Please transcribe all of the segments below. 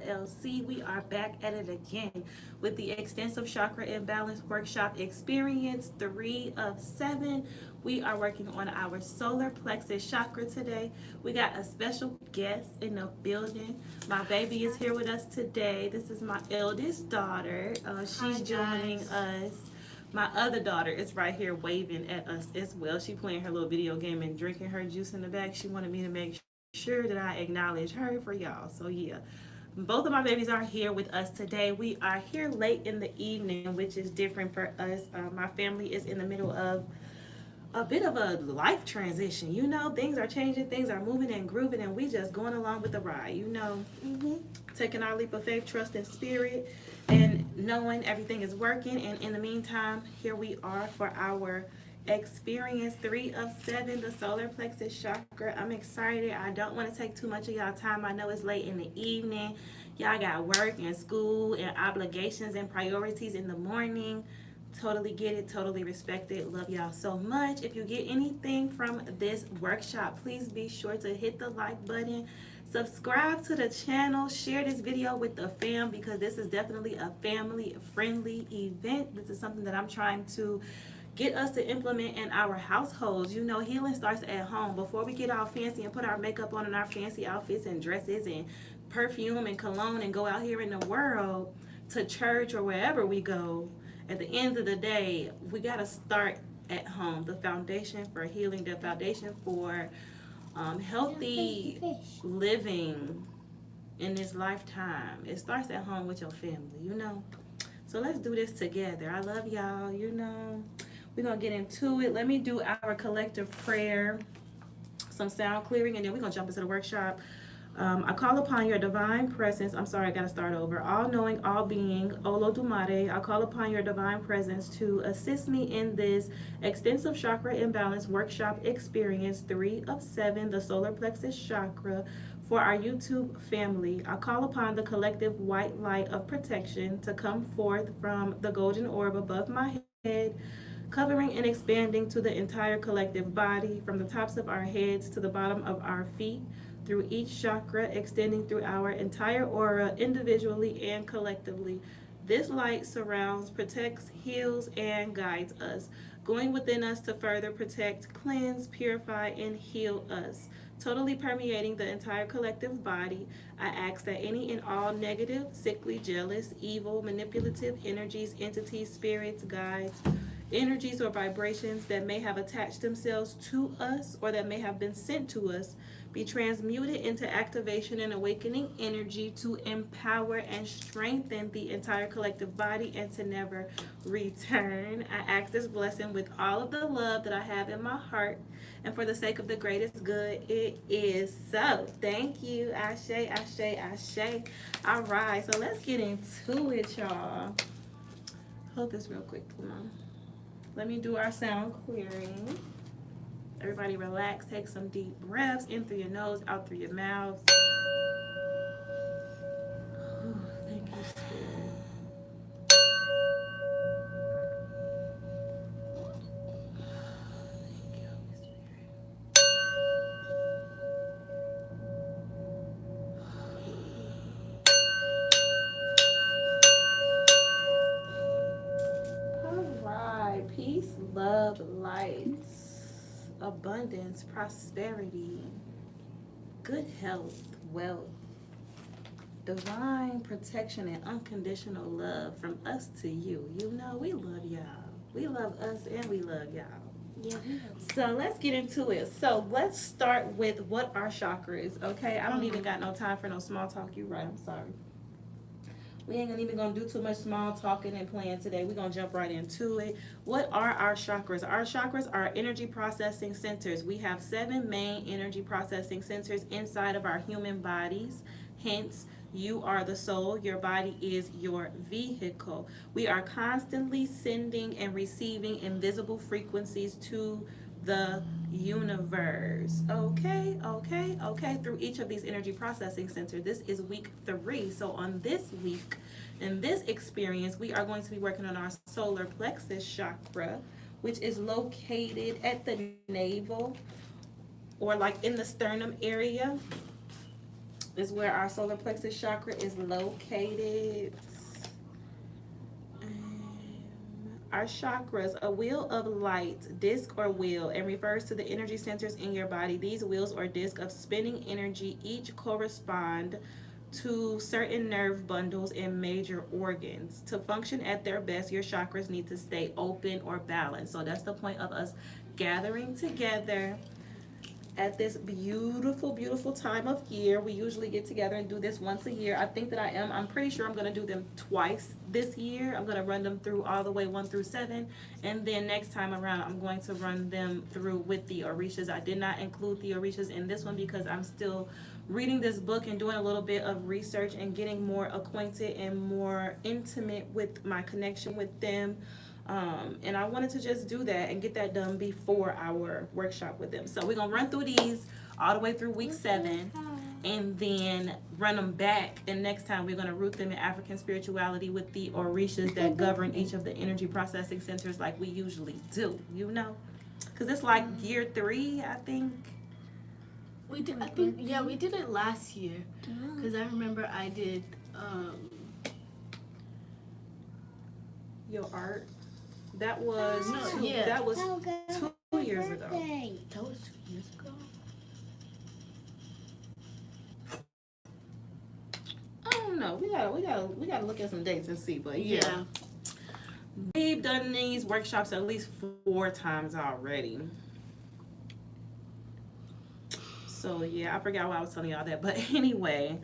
LLC. We are back at it again with the Extensive Chakra Imbalance Workshop Experience 3 of 7. We are working on our solar plexus chakra today. We got a special guest in the building. My baby is here with us today. This is my eldest daughter. She's joining us. My other daughter is right here waving at us as well. She playing her little video game and drinking her juice in the back. She wanted me to make sure that I acknowledge her for y'all. So yeah, both of my babies are here with us today. We are here late in the evening, which is different for us. My family is in the middle of a bit of a life transition. You know, things are changing, things are moving and grooving, and we just going along with the ride. You know, taking our leap of faith, trust in spirit, and knowing everything is working. And in the meantime, here we are for our experience 3 of 7, the solar plexus chakra. I'm excited. I don't want to take too much of y'all time. I know it's late in the evening. Y'all got work and school and obligations and priorities in the morning. Totally get it, totally respect it. Love y'all so much. If you get anything from this workshop, please be sure to hit the like button, subscribe to the channel, share this video with the fam, because this is definitely a family friendly event. This is something that I'm trying to get us to implement in our households. You know, healing starts at home. Before we get all fancy and put our makeup on and our fancy outfits and dresses and perfume and cologne and go out here in the world to church or wherever we go, at the end of the day, we got to start at home. The foundation for healing, the foundation for healthy living in this lifetime, it starts at home with your family, you know. So let's do this together. I love y'all, you know. We're going to get into it. Let me do our collective prayer, some sound clearing, and then we're going to jump into the workshop. I call upon your divine presence. I'm sorry, I got to start over. All-knowing, all-being, Olodumare, I call upon your divine presence to assist me in this extensive chakra imbalance workshop experience 3 of 7, the solar plexus chakra, for our YouTube family. I call upon the collective white light of protection to come forth from the golden orb above my head, covering and expanding to the entire collective body, from the tops of our heads to the bottom of our feet, through each chakra, extending through our entire aura, individually and collectively. This light surrounds, protects, heals, and guides us, going within us to further protect, cleanse, purify, and heal us. Totally permeating the entire collective body, I ask that any and all negative, sickly, jealous, evil, manipulative energies, entities, spirits, guides, energies, or vibrations that may have attached themselves to us or that may have been sent to us be transmuted into activation and awakening energy to empower and strengthen the entire collective body and to never return. I ask this blessing with all of the love that I have in my heart, and for the sake of the greatest good, it is so. Thank you. Ashe, ashe, ashe. All right, so let's get into it, y'all. Hold this real quick. Come on. Let me do our sound clearing. Everybody relax, take some deep breaths, in through your nose, out through your mouth. Thank you, Spirit. Thank you, Holy Spirit. All right, peace, love, light, abundance, prosperity, good health, wealth, divine protection, and unconditional love from us to you. You know, we love y'all. We love us and we love y'all. Yeah. So let's get into it. So let's start with what our chakra is, okay? I don't even got no time for no small talk. You right, I'm sorry. We ain't even gonna do too much small talking and playing today. We're gonna jump right into it. What are our chakras? Our chakras are energy processing centers. We have 7 main energy processing centers inside of our human bodies. Hence, you are the soul. Your body is your vehicle. We are constantly sending and receiving invisible frequencies to the universe. Okay, through each of these energy processing centers. This is week 3. So on this week, in this experience, we are going to be working on our solar plexus chakra, which is located at the navel, or like in the sternum area. is where our solar plexus chakra is located. Our chakras, a wheel of light, disc or wheel, and refers to the energy centers in your body. These wheels or disc of spinning energy each correspond to certain nerve bundles and major organs. To function at their best, your chakras need to stay open or balanced. So that's the point of us gathering together at this beautiful, beautiful time of year. We usually get together and do this once a year. I think that I'm pretty sure I'm going to do them twice this year. I'm going to run them through all the way 1 through 7. And then next time around, I'm going to run them through with the orishas. I did not include the orishas in this one because I'm still reading this book and doing a little bit of research and getting more acquainted and more intimate with my connection with them. And I wanted to just do that and get that done before our workshop with them. So we're going to run through these all the way through week 7 and then run them back. And next time we're going to root them in African spirituality with the orishas that govern each of the energy processing centers like we usually do, you know? Because it's like year 3, I think. We did, I think, yeah, we did it last year. Because I remember I did your art. That was No, 2, yeah. that was 2 years ago. That was 2 years ago. I don't know. We gotta look at some dates and see. But yeah. We've done these workshops at least 4 times already. So yeah, I forgot why I was telling y'all that. But anyway,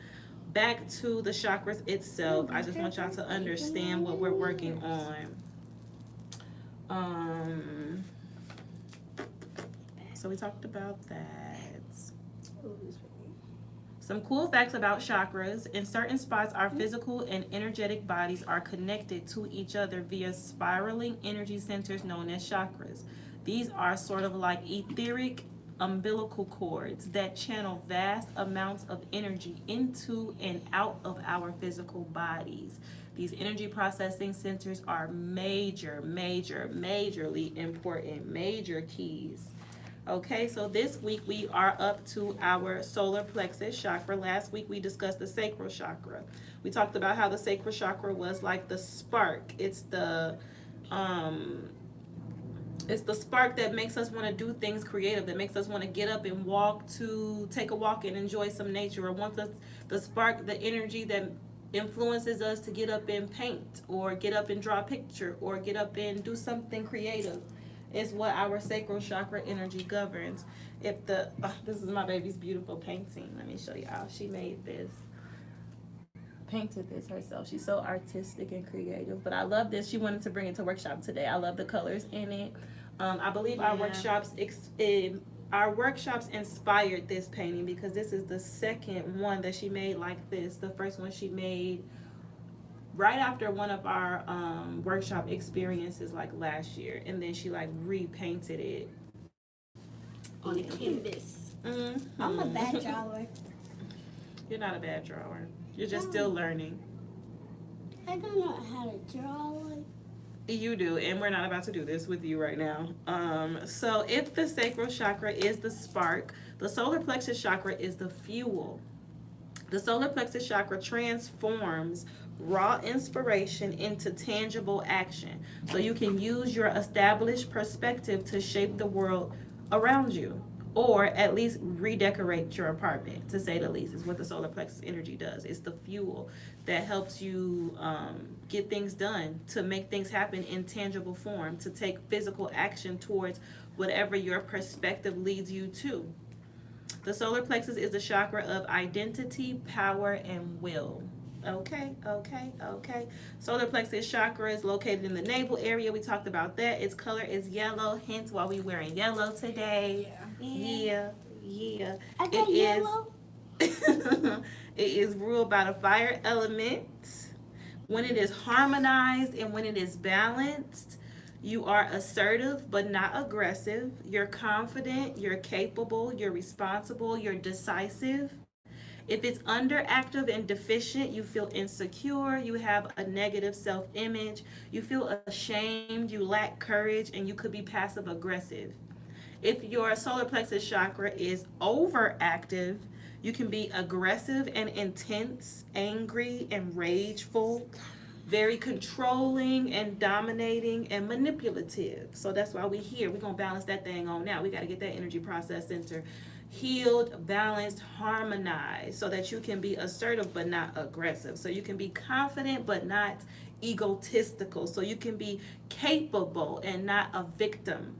back to the chakras itself. I just want y'all to understand what we're working on. So we talked about that. Some cool facts about chakras. In certain spots, our physical and energetic bodies are connected to each other via spiraling energy centers known as chakras. These are sort of like etheric umbilical cords that channel vast amounts of energy into and out of our physical bodies. These energy processing centers are majorly important, major keys. Okay, so this week we are up to our solar plexus chakra. Last week we discussed the sacral chakra. We talked about how the sacral chakra was like the spark. It's the spark that makes us want to do things creative, that makes us want to get up and take a walk and enjoy some nature, or wants us, the spark, the energy that influences us to get up and paint, or get up and draw a picture, or get up and do something creative, is what our sacral chakra energy governs. This is my baby's beautiful painting. Let me show y'all. She made this, painted this herself. She's so artistic and creative. But I love this. She wanted to bring it to workshop today. I love the colors in it. I believe our workshops inspired this painting because this is the second one that she made like this. The first one she made right after one of our workshop experiences like last year, and then she like repainted it On the canvas. Mm-hmm. I'm a bad drawer. You're not a bad drawer. You're just still learning. I don't know how to draw. You do, and we're not about to do this with you right now. So if the sacral chakra is the spark, the solar plexus chakra is the fuel. The solar plexus chakra transforms raw inspiration into tangible action. So you can use your established perspective to shape the world around you, or at least redecorate your apartment, to say the least, is what the solar plexus energy does. It's the fuel that helps you get things done, to make things happen in tangible form, to take physical action towards whatever your perspective leads you to. The solar plexus is the chakra of identity, power, and will. Okay. Solar plexus chakra is located in the navel area. We talked about that. Its color is yellow, hence why we're wearing yellow today. Yeah. I got yellow. It is ruled by the fire element. When it is harmonized and when it is balanced, you are assertive but not aggressive. You're confident, you're capable, you're responsible, you're decisive. If it's underactive and deficient, you feel insecure, you have a negative self-image, you feel ashamed, you lack courage, and you could be passive aggressive. If your solar plexus chakra is overactive, You can be aggressive and intense, angry and rageful, very controlling and dominating and manipulative. So that's why we're here. We're going to balance that thing on now. We got to get that energy process center healed, balanced, harmonized so that you can be assertive but not aggressive. So you can be confident but not egotistical. So you can be capable and not a victim.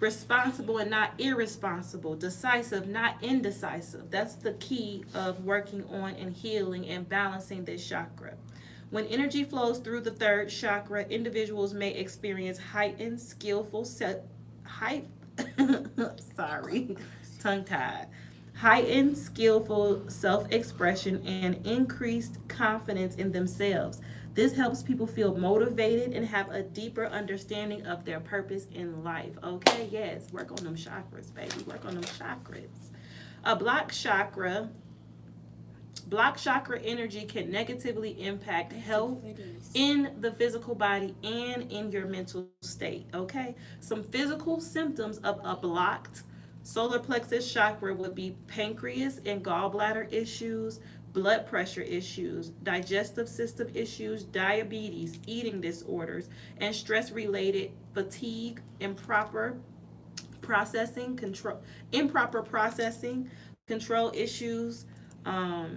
Responsible and not irresponsible, decisive, not indecisive. That's the key of working on and healing and balancing this chakra. When energy flows through the third chakra, individuals may experience heightened, skillful, sorry, tongue-tied. Heightened, skillful self-expression and increased confidence in themselves. This helps people feel motivated and have a deeper understanding of their purpose in life. Okay, yes, work on them chakras, baby. Work on them chakras. A blocked chakra energy can negatively impact health in the physical body and in your mental state. Okay, some physical symptoms of a blocked solar plexus chakra would be pancreas and gallbladder issues, blood pressure issues, digestive system issues, diabetes, eating disorders, and stress-related fatigue, improper control issues. No,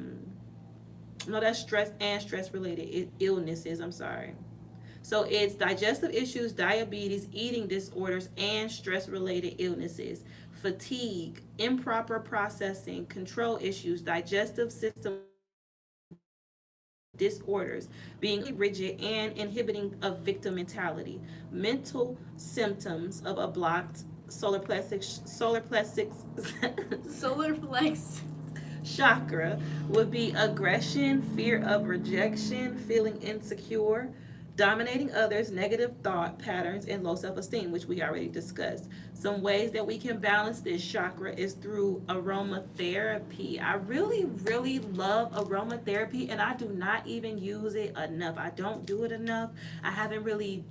that's stress and stress-related illnesses. I'm sorry. So it's digestive issues, diabetes, eating disorders, and stress-related illnesses. Fatigue, improper processing, control issues, digestive system disorders, being rigid and inhibiting of victim mentality. Mental symptoms of a blocked solar plexus Solar flex. chakra would be aggression, fear of rejection, feeling insecure, dominating others, negative thought patterns, and low self-esteem, which we already discussed. Some ways that we can balance this chakra is through aromatherapy. I really, really love aromatherapy, and I do not even use it enough. I don't do it enough. I haven't really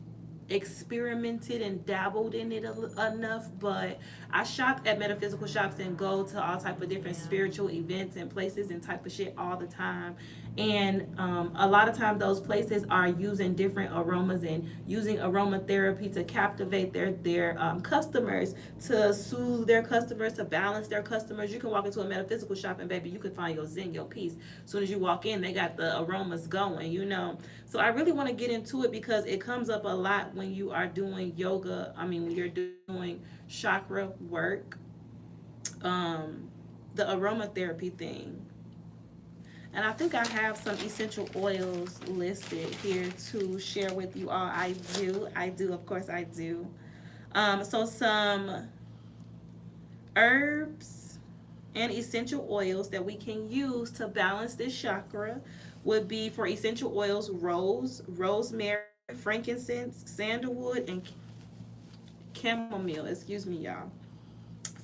experimented and dabbled in it enough, but I shop at metaphysical shops and go to all type of different spiritual events and places and type of shit all the time. And a lot of times those places are using different aromas and using aromatherapy to captivate their customers, to soothe their customers, to balance their customers. You can walk into a metaphysical shop and baby, you can find your zen, your peace. As soon as you walk in, they got the aromas going, you know. So I really want to get into it because it comes up a lot when you are doing yoga. I mean, when you're doing chakra work, the aromatherapy thing. And I think I have some essential oils listed here to share with you all. I do, of course I do. So some herbs and essential oils that we can use to balance this chakra would be, for essential oils, rose, rosemary, frankincense, sandalwood, and chamomile. Excuse me, y'all.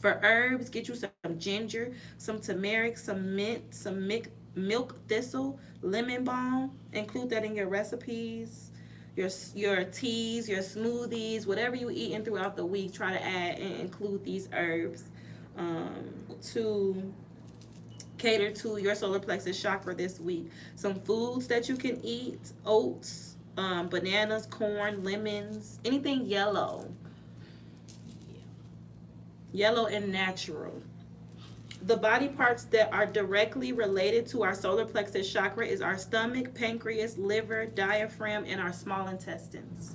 For herbs, get you some ginger, some turmeric, some mint, some milk thistle, lemon balm. Include that in your recipes, your teas, your smoothies, whatever you eating throughout the week. Try to add and include these herbs to cater to your solar plexus chakra this week. Some foods that you can eat: oats, bananas, corn, lemons, anything yellow and natural. The body parts that are directly related to our solar plexus chakra is our stomach, pancreas, liver, diaphragm, and our small intestines.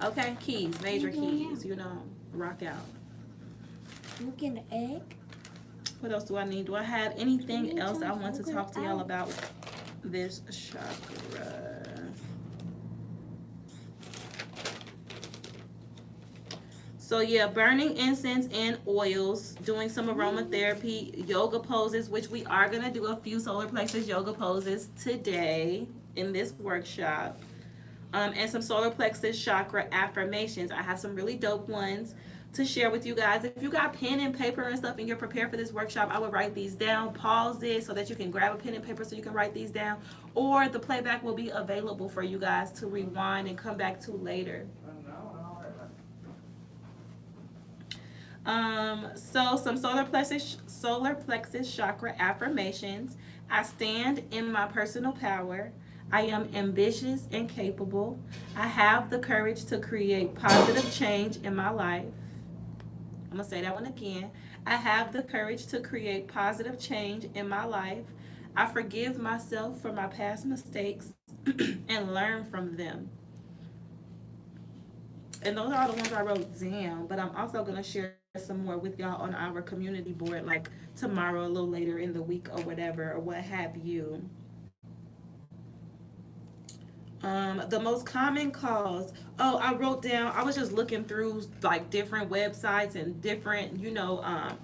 Okay, keys, major keys, you know, rock out. Look at the egg. What else do I need? Do I have anything else I want to talk to y'all about this chakra? So yeah, burning incense and oils, doing some aromatherapy, yoga poses, which we are going to do a few solar plexus yoga poses today in this workshop. And some solar plexus chakra affirmations. I have some really dope ones to share with you guys. If you got pen and paper and stuff and you're prepared for this workshop, I would write these down, pause it so that you can grab a pen and paper so you can write these down, or the playback will be available for you guys to rewind and come back to later. So some solar plexus chakra affirmations. I stand in my personal power. I am ambitious and capable. I have the courage to create positive change in my life. I'm gonna say that one again. I have the courage to create positive change in my life. I forgive myself for my past mistakes and learn from them. And those are the ones I wrote down, but I'm also going to share some more with y'all on our community board, like tomorrow, a little later in the week, or whatever, or what have you. The most common cause. Oh, I wrote down. I was just looking through like different websites and different,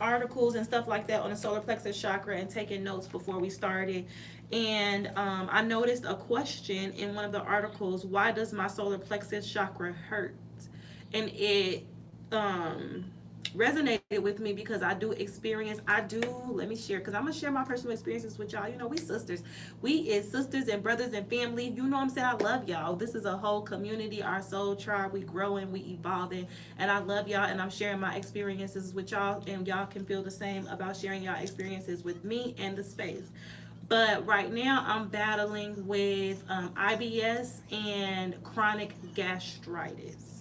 articles and stuff like that on the solar plexus chakra and taking notes before we started. And I noticed a question in one of the articles. Why does my solar plexus chakra hurt? And it resonated with me because let me share, because I'm gonna share my personal experiences with y'all. We sisters, we is sisters and brothers and family. You know what I'm saying? I love y'all. This is a whole community, our soul tribe. We growing, we evolving, and I love y'all, and I'm sharing my experiences with y'all, and y'all can feel the same about sharing y'all experiences with me and the space. But right now I'm battling with IBS and chronic gastritis,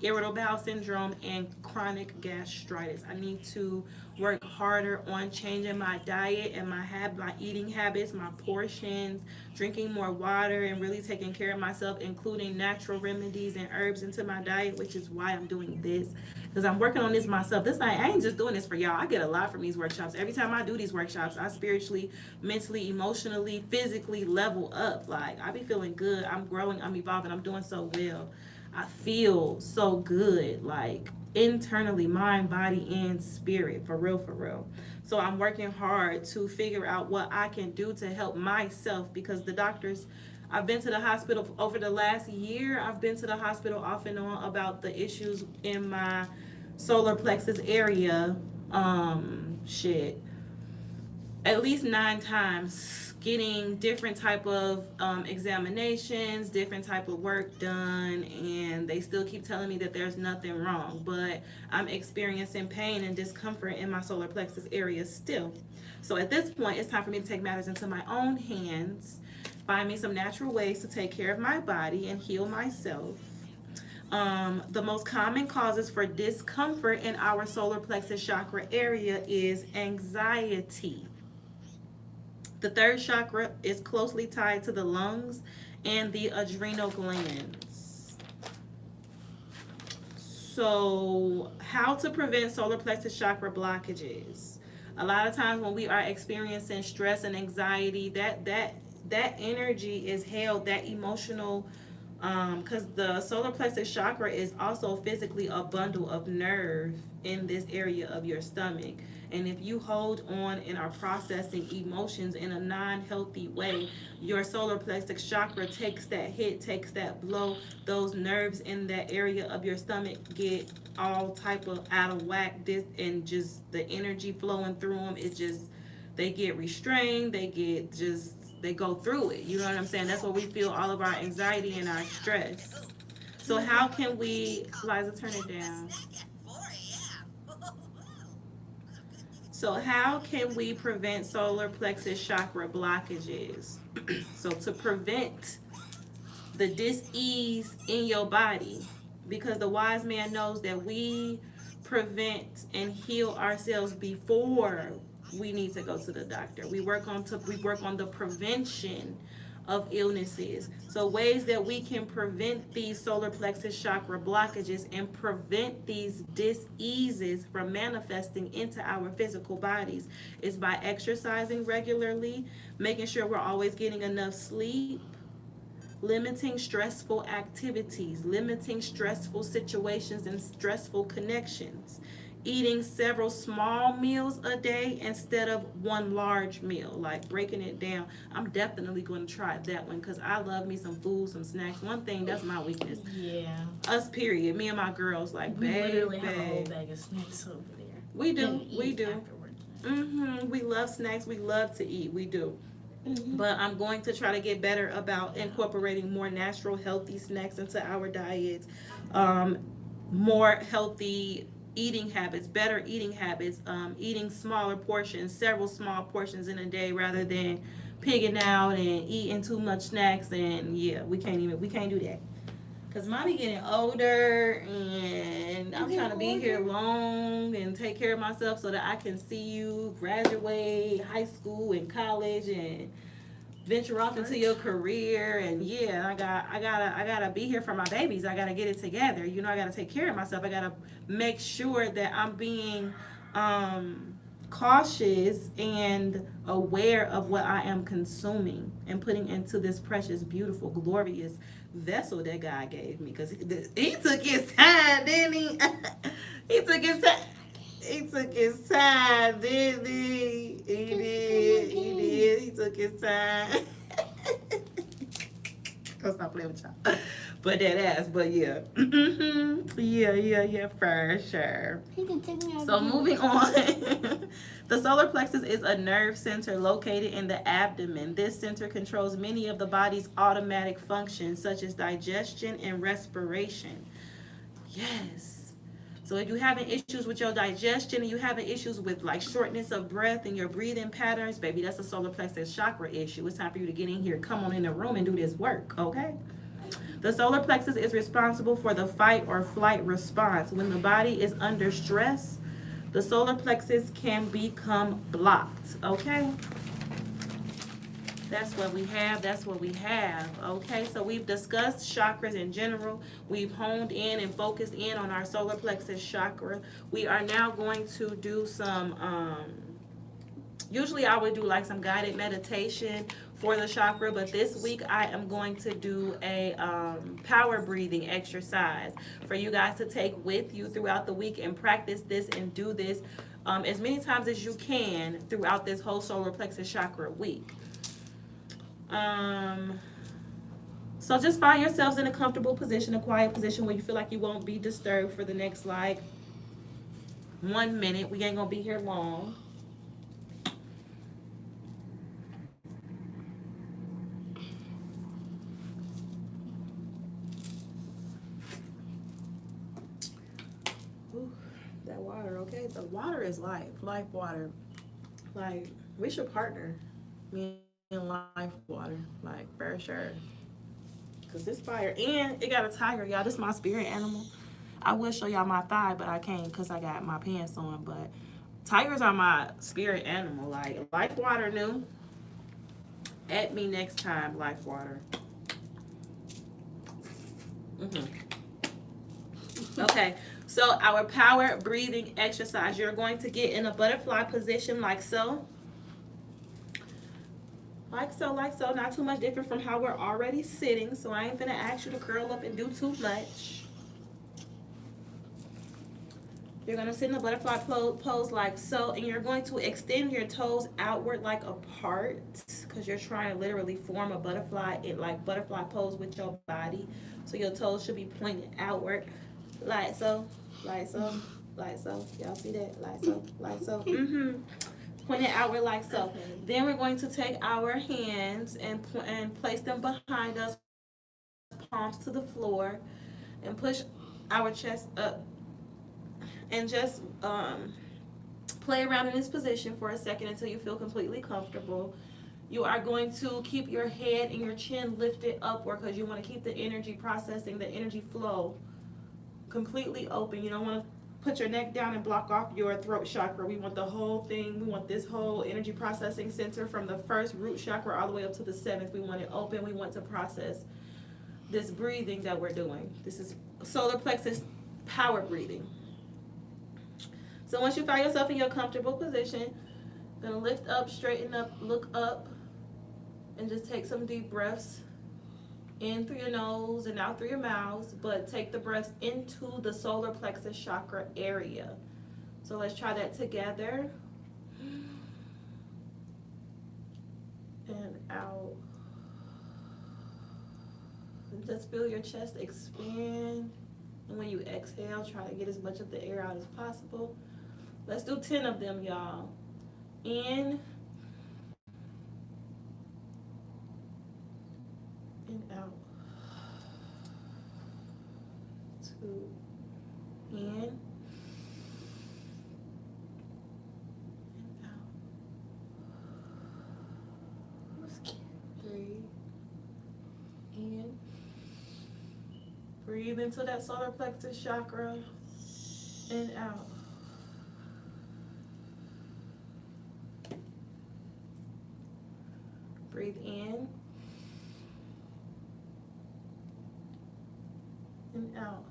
irritable bowel syndrome, and chronic gastritis. I need to work harder on changing my diet and my eating habits, my portions, drinking more water, and really taking care of myself, including natural remedies and herbs into my diet, which is why I'm doing this. Because I'm working on this myself. I ain't just doing this for y'all. I get a lot from these workshops. Every time I do these workshops, I spiritually, mentally, emotionally, physically level up. Like, I be feeling good. I'm growing. I'm evolving. I'm doing so well. I feel so good, like internally, mind, body, and spirit, for real, for real. So I'm working hard to figure out what I can do to help myself, because the doctors, I've been to the hospital over the last year. I've been to the hospital off and on about the issues in my solar plexus area. Shit, at least 9 times, getting different type of examinations, different type of work done, and they still keep telling me that there's nothing wrong, but I'm experiencing pain and discomfort in my solar plexus area still. So at this point, it's time for me to take matters into my own hands, find me some natural ways to take care of my body and heal myself. The most common causes for discomfort in our solar plexus chakra area is anxiety. The third chakra is closely tied to the lungs and the adrenal glands. So, how to prevent solar plexus chakra blockages? A lot of times when we are experiencing stress and anxiety, that energy is held, that emotional, because the solar plexus chakra is also physically a bundle of nerve in this area of your stomach. And if you hold on and are processing emotions in a non-healthy way, your solar plexus chakra takes that hit, takes that blow. Those nerves in that area of your stomach get all type of out of whack, and just the energy flowing through them, they get restrained, they go through it. You know what I'm saying? That's where we feel all of our anxiety and our stress. So how can we, Liza, turn it down. So how can we prevent solar plexus chakra blockages? So to prevent the dis-ease in your body, because the wise man knows that we prevent and heal ourselves before we need to go to the doctor. We work on the prevention of illnesses. So ways that we can prevent these solar plexus chakra blockages and prevent these dis-eases from manifesting into our physical bodies is by exercising regularly, making sure we're always getting enough sleep, limiting stressful activities, limiting stressful situations and stressful connections, eating several small meals a day instead of one large meal, like breaking it down. I'm definitely going to try that one because I love me some food, some snacks. One thing, that's my weakness. Yeah. Us, period. Me and my girls, like, We babe, literally have a whole bag of snacks over there. We do, And we eat do. afterwards. We love snacks. We love to eat. We do. Mm-hmm. But I'm going to try to get better about incorporating more natural, healthy snacks into our diets. Um, More healthy eating habits, better eating habits, eating smaller portions, several small portions in a day rather than pigging out and eating too much snacks. And yeah, we can't do that. Cause mommy getting older, and I'm trying to be here long and take care of myself so that I can see you graduate high school and college and venture off into your career. And yeah, I gotta be here for my babies. I gotta get it together. You know, I gotta take care of myself. I gotta make sure that I'm being cautious and aware of what I am consuming and putting into this precious, beautiful, glorious vessel that God gave me. Because he took his time, didn't he? He took his time. He took his time, didn't he? He did. He did. He took his time. Don't stop playing with y'all. But that ass, but yeah. Yeah, for sure. So moving on. The solar plexus is a nerve center located in the abdomen. This center controls many of the body's automatic functions, such as digestion and respiration. Yes. So if you're having issues with your digestion and you're having issues with like shortness of breath and your breathing patterns, baby, that's a solar plexus chakra issue. It's time for you to get in here, come on in the room and do this work, okay? The solar plexus is responsible for the fight or flight response. When the body is under stress, the solar plexus can become blocked, okay? That's what we have. That's what we have. Okay, so we've discussed chakras in general. We've honed in and focused in on our solar plexus chakra. We are now going to do some, usually I would do like some guided meditation for the chakra, but this week I am going to do a power breathing exercise for you guys to take with you throughout the week and practice this and do this as many times as you can throughout this whole solar plexus chakra week. So just find yourselves in a comfortable position, a quiet position where you feel like you won't be disturbed for the next like 1 minute. We ain't gonna be here long. Ooh, that water, okay? The water is life water. Like, we should partner, me and life water, like, for sure. Cause this fire, and it got a tiger, y'all. This is my spirit animal. I will show y'all my thigh, but I can't because I got my pants on. But tigers are my spirit animal. Like, life water new. At me next time, life water. Okay, so our power breathing exercise. You're going to get in a butterfly position like so. Like so, not too much different from how we're already sitting. So I ain't gonna ask you to curl up and do too much. You're gonna sit in a butterfly pose like so, and you're going to extend your toes outward like apart, because you're trying to literally form a butterfly in like butterfly pose with your body. So your toes should be pointed outward, like so, like so, like so. Y'all see that? Like so, like so. Point it outward like so. Okay. Then we're going to take our hands and place them behind us, palms to the floor, and push our chest up. And just play around in this position for a second until you feel completely comfortable. You are going to keep your head and your chin lifted upward because you want to keep the energy processing, the energy flow completely open. You don't want to put your neck down and block off your throat chakra. We want the whole thing. We want this whole energy processing center from the first root chakra all the way up to the 7th. We want it open. We want to process this breathing that we're doing. This is solar plexus power breathing. So once you find yourself in your comfortable position, gonna lift up, straighten up, look up, and just take some deep breaths in through your nose and out through your mouth, but take the breaths into the solar plexus chakra area. So let's try that together. And out. And just feel your chest expand. And when you exhale, try to get as much of the air out as possible. Let's do 10 of them, y'all. In and out. 2. In in. Breathe into that solar plexus chakra and out. Breathe in and out.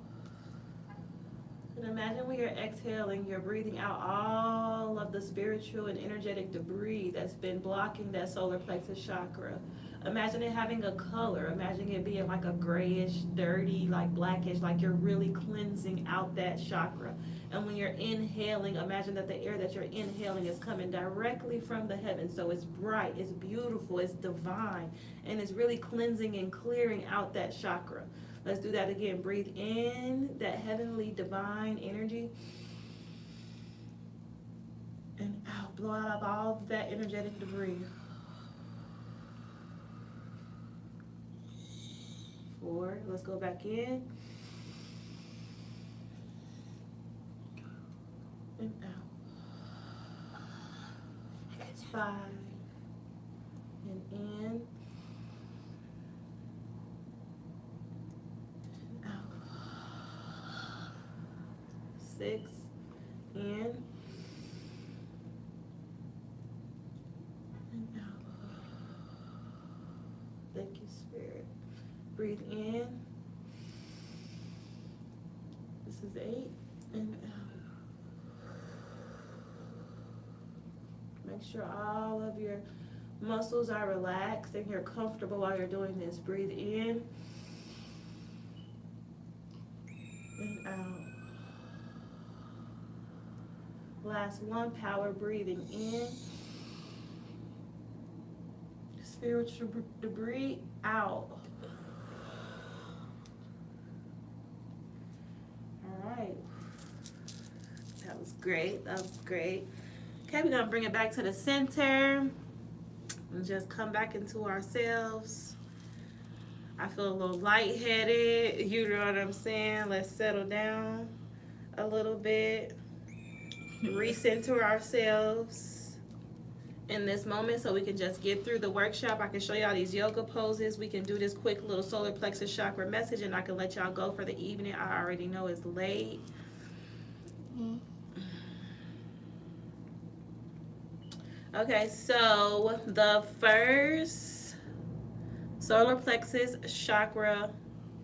And imagine when you're exhaling, you're breathing out all of the spiritual and energetic debris that's been blocking that solar plexus chakra. Imagine it having a color. Imagine it being like a grayish, dirty, like blackish, like you're really cleansing out that chakra. And when you're inhaling, imagine that the air that you're inhaling is coming directly from the heavens. So it's bright, it's beautiful, it's divine, and it's really cleansing and clearing out that chakra. Let's do that again. Breathe in that heavenly divine energy. And out. Blow out all of that energetic debris. 4. Let's go back in. And out. 5. And in. And out. 6. In. And out. Thank you, Spirit. Breathe in. This is 8. And out. Make sure all of your muscles are relaxed and you're comfortable while you're doing this. Breathe in and out. Last one, power breathing in. Spiritual debris out. All right. That was great. That was great. Okay, we're gonna bring it back to the center and just come back into ourselves. I feel a little lightheaded, you know what I'm saying? Let's settle down a little bit, recenter ourselves in this moment so we can just get through the workshop. I can show y'all these yoga poses. We can do this quick little solar plexus chakra message and I can let y'all go for the evening. I already know it's late. Okay, so the first solar plexus chakra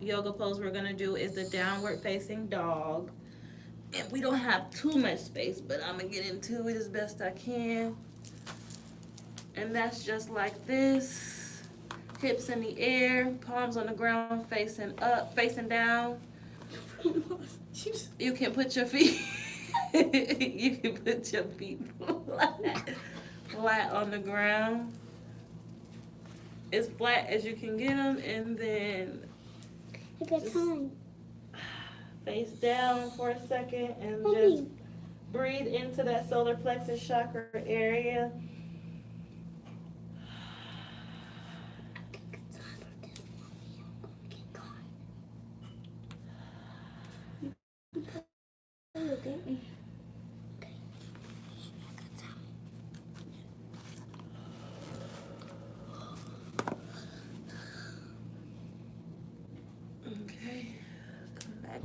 yoga pose we're gonna do is the downward facing dog. And we don't have too much space, but I'm gonna get into it as best I can. And that's just like this. Hips in the air, palms on the ground, facing up, facing down. You can put your feet, you can put your feet flat on the ground, as flat as you can get them, and then just face down for a second and just breathe into that solar plexus chakra area.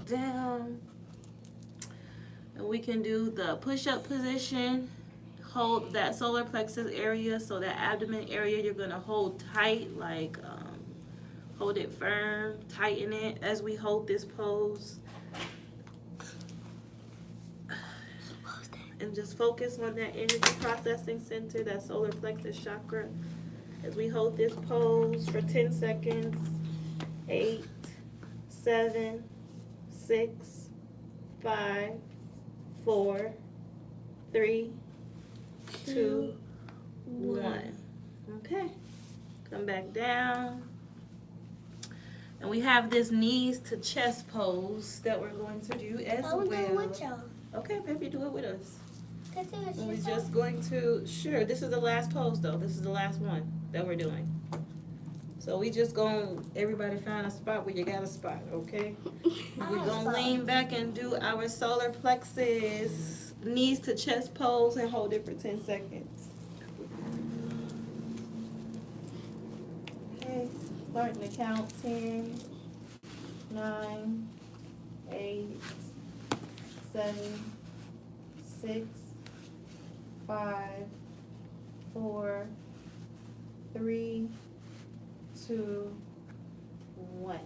Down, and we can do the push-up position. Hold that solar plexus area, so that abdomen area you're gonna hold tight, like hold it firm, tighten it as we hold this pose, and just focus on that energy processing center, that solar plexus chakra, as we hold this pose for 10 seconds. 8, 7, 6, 5, 4, 3, 2, 1. Okay, come back down. And we have this knees to chest pose that we're going to do as well. Do it with y'all. Okay, baby, do it with us. And we're Just just going to, sure, this is the last pose though. This is the last one that we're doing. So we just gonna, everybody find a spot where you got a spot, okay? We're gonna lean back and do our solar plexus knees to chest pose and hold it for 10 seconds. Okay, starting to count. 10, 9, 8, 7, 6, 5, 4, 3, 2, 1.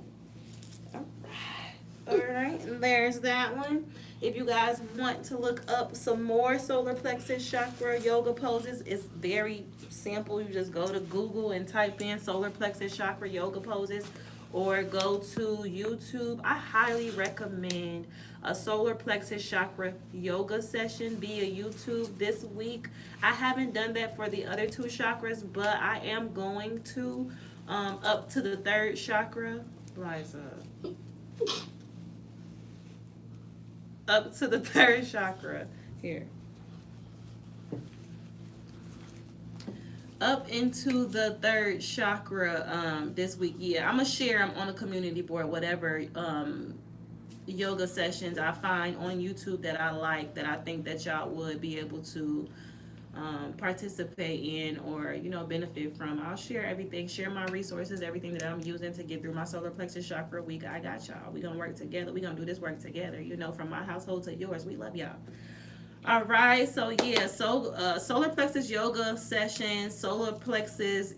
All right, and there's that one. If you guys want to look up some more solar plexus chakra yoga poses, it's very simple. You just go to Google and type in solar plexus chakra yoga poses, or go to YouTube. I highly recommend a solar plexus chakra yoga session via YouTube this week. I haven't done that for the other two chakras, but I am going to up to the third chakra. Liza. Up to the third chakra here. Up into the third chakra this week. Yeah, I'm gonna share them on a community board, whatever yoga sessions I find on YouTube that I like, that I think that y'all would be able to participate in, or benefit from. I'll share everything, share my resources, everything that I'm using to get through my solar plexus chakra week. I got y'all. We gonna work together. We gonna do this work together. From my household to yours. We love y'all. All right, so yeah, solar plexus yoga sessions, solar plexus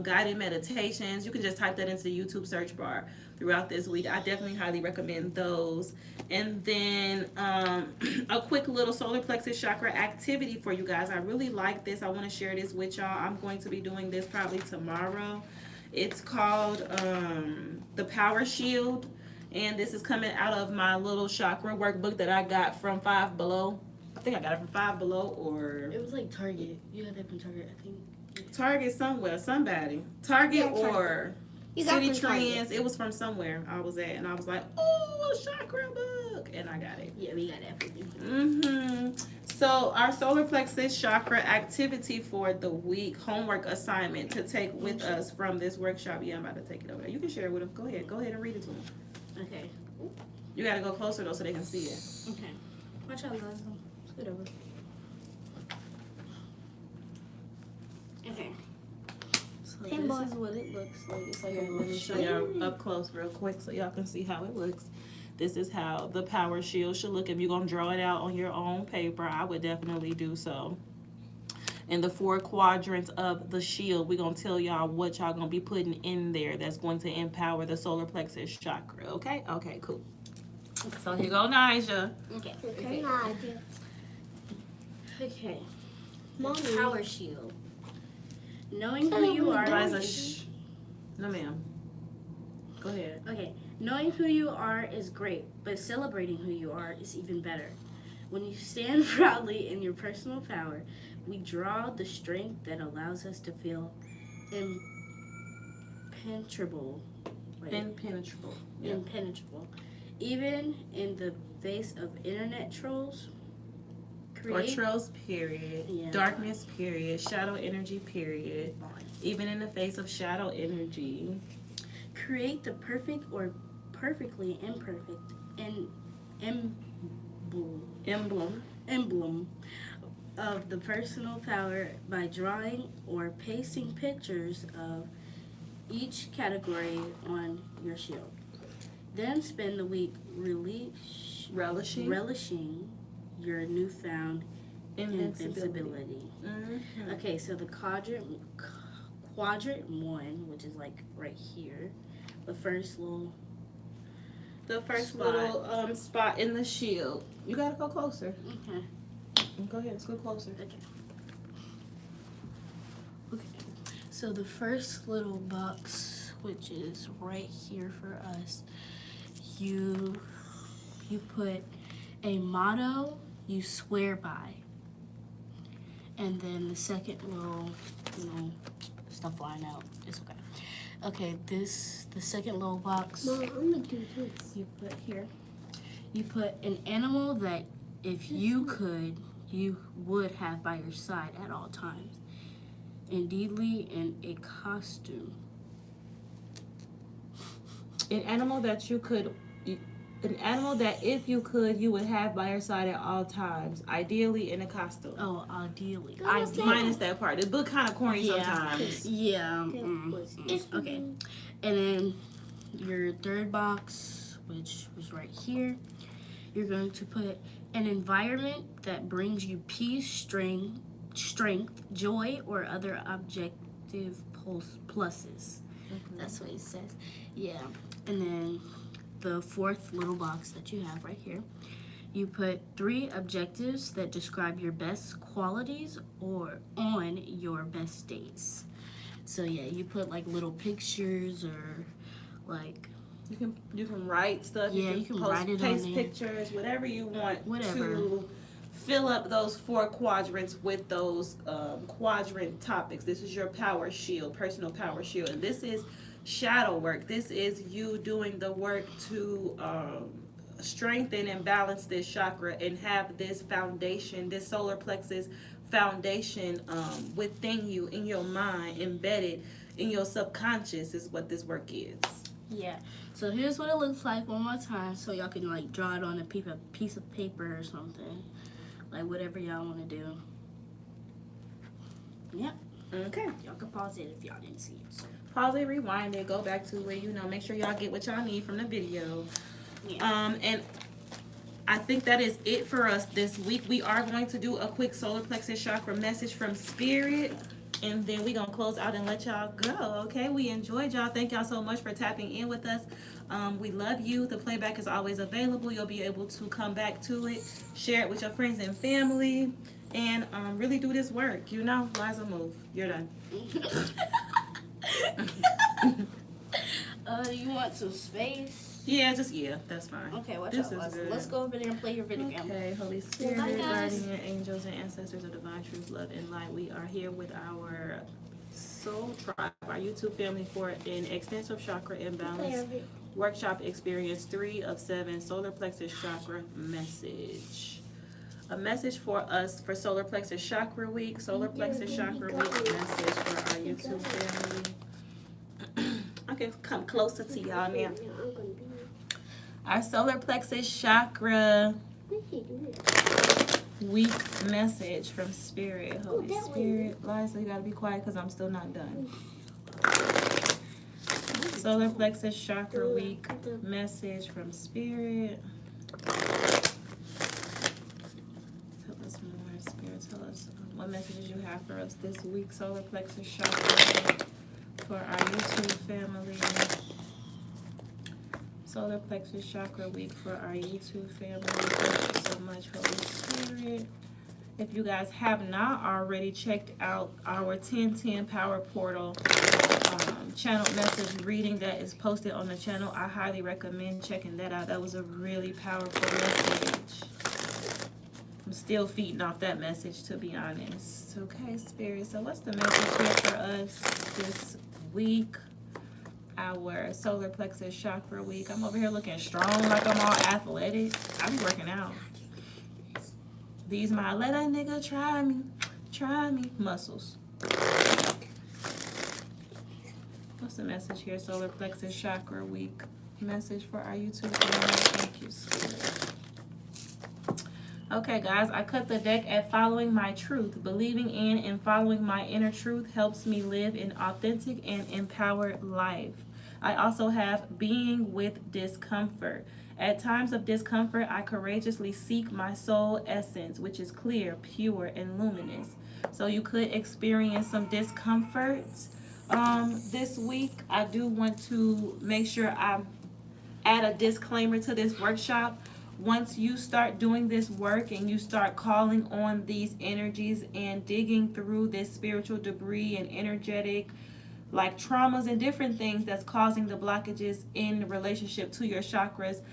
guided meditations. You can just type that into the YouTube search bar throughout this week. I definitely highly recommend those. And then a quick little solar plexus chakra activity for you guys. I really like this. I want to share this with y'all. I'm going to be doing this probably tomorrow. It's called the Power Shield, and this is coming out of my little chakra workbook that I got from Five Below. I think I got it from Five Below, or It was like Target. You got it from Target, I think. Target somewhere, somebody. Target or You got City from Target. Trends. It was from somewhere I was at, and I was like, oh, a chakra book, and I got it. Yeah, we got that for you. So our solar plexus chakra activity for the week, homework assignment to take with us from this workshop. Yeah, I'm about to take it over there. You can share it with them. Go ahead and read it to them. Okay. You gotta go closer though so they can see it. Okay. Watch out, guys. Scoot over. Okay. So Hey, this boy. is what it looks like. It's like Here, a let me show y'all up close real quick so y'all can see how it looks. This is how the power shield should look. If you're going to draw it out on your own paper, I would definitely do so. In the 4 quadrants of the shield, we're going to tell y'all what y'all going to be putting in there that's going to empower the solar plexus chakra, okay? Okay, cool. So here go Nija. Okay. Okay, Nadia. Okay. Mommy. Power shield. Knowing who you are. Liza, shh. No, ma'am. Go ahead. Okay. Knowing who you are is great, but celebrating who you are is even better. When you stand proudly in your personal power, we draw the strength that allows us to feel impenetrable. Impenetrable. Yep. Impenetrable. Even in the face of internet trolls. Or trolls, period. Yeah. Darkness, period. Shadow energy, period. Even in the face of shadow energy. Create the perfect or perfectly imperfect emblem of the personal power by drawing or pasting pictures of each category on your shield. Then spend the week relishing your newfound invincibility. Mm-hmm. Okay, so the quadrant 1, which is like right here, the first little spot in the shield. You gotta go closer. Okay. Go ahead, let's go closer. Okay. So the first little box, which is right here for us, you put a motto you swear by, and then the second little, stuff flying out. It's okay. Okay, the second little box. Mom, I'm gonna do this. You put here. You put an animal that if you could, you would have by your side at all times. Indeedly in a costume. An animal that you could An animal that, if you could, you would have by your side at all times, ideally in a costume. Oh, ideally. Minus that part. The book kind of corny Yeah. sometimes. Yeah. Okay. And then your third box, which was right here, you're going to put an environment that brings you peace, strength, joy, or other objective pluses. That's what it says. Yeah. And then the fourth little box that you have right here, you put 3 objectives that describe your best qualities or on your best days. So yeah, you put like little pictures or like You can write stuff. Yeah, you can post, write it paste on there. pictures, whatever you want Whatever. to fill up those 4 quadrants with those quadrant topics. This is your power shield, personal power shield, and this is shadow work. This is you doing the work to strengthen and balance this chakra and have this foundation, this solar plexus foundation within you, in your mind, embedded in your subconscious is what this work is. Yeah. So here's what it looks like one more time, so y'all can like draw it on a piece of paper or something, like whatever y'all want to do. Yep. Okay. Y'all can pause it if y'all didn't see it. So. Pause it, rewind it, go back to where make sure y'all get what y'all need from the video. Yeah. And I think that is it for us this week. We are going to do a quick solar plexus chakra message from Spirit, and then we're gonna close out and let y'all go. Okay, we enjoyed y'all. Thank y'all so much for tapping in with us. We love you. The playback is always available. You'll be able to come back to it, share it with your friends and family, and really do this work. Liza, move. You're done. You want some space? Yeah, that's fine. Okay, watch This out. is good. Let's go over there and play your video game. Okay, Holy Spirit, Bye, guys. guardian angels, and ancestors of divine truth, love, and light. We are here with our soul tribe, our YouTube family, for an extensive chakra imbalance workshop experience 3 of 7 solar plexus chakra message. A message for us for solar plexus chakra week, solar plexus chakra week message for our YouTube family. Okay, come closer to y'all now. Our solar plexus chakra week message from Spirit. Holy Spirit. Liza, you gotta be quiet because I'm still not done. Solar plexus chakra week message from Spirit. Tell us more, Spirit. Tell us what messages you have for us this week. Solar plexus chakra for our YouTube family. Solar plexus chakra week for our YouTube family. Thank you so much, Holy Spirit. If you guys have not already checked out our 1010 Power Portal channel message reading that is posted on the channel, I highly recommend checking that out. That was a really powerful message. I'm still feeding off that message, to be honest. Okay, Spirit. So what's the message here for us this week? Our solar plexus chakra week. I'm over here looking strong, like I'm all athletic. I'm working out. These my let a nigga try me muscles. What's the message here? Solar plexus chakra week message for our YouTube family. Thank you, Spirit. Okay, guys, I cut the deck at following my truth. Believing in and following my inner truth helps me live an authentic and empowered life. I also have being with discomfort. At times of discomfort, I courageously seek my soul essence, which is clear, pure, and luminous. So you could experience some discomfort this week. I do want to make sure I add a disclaimer to this workshop. Once you start doing this work and you start calling on these energies and digging through this spiritual debris and energetic like traumas and different things that's causing the blockages in relationship to your chakras,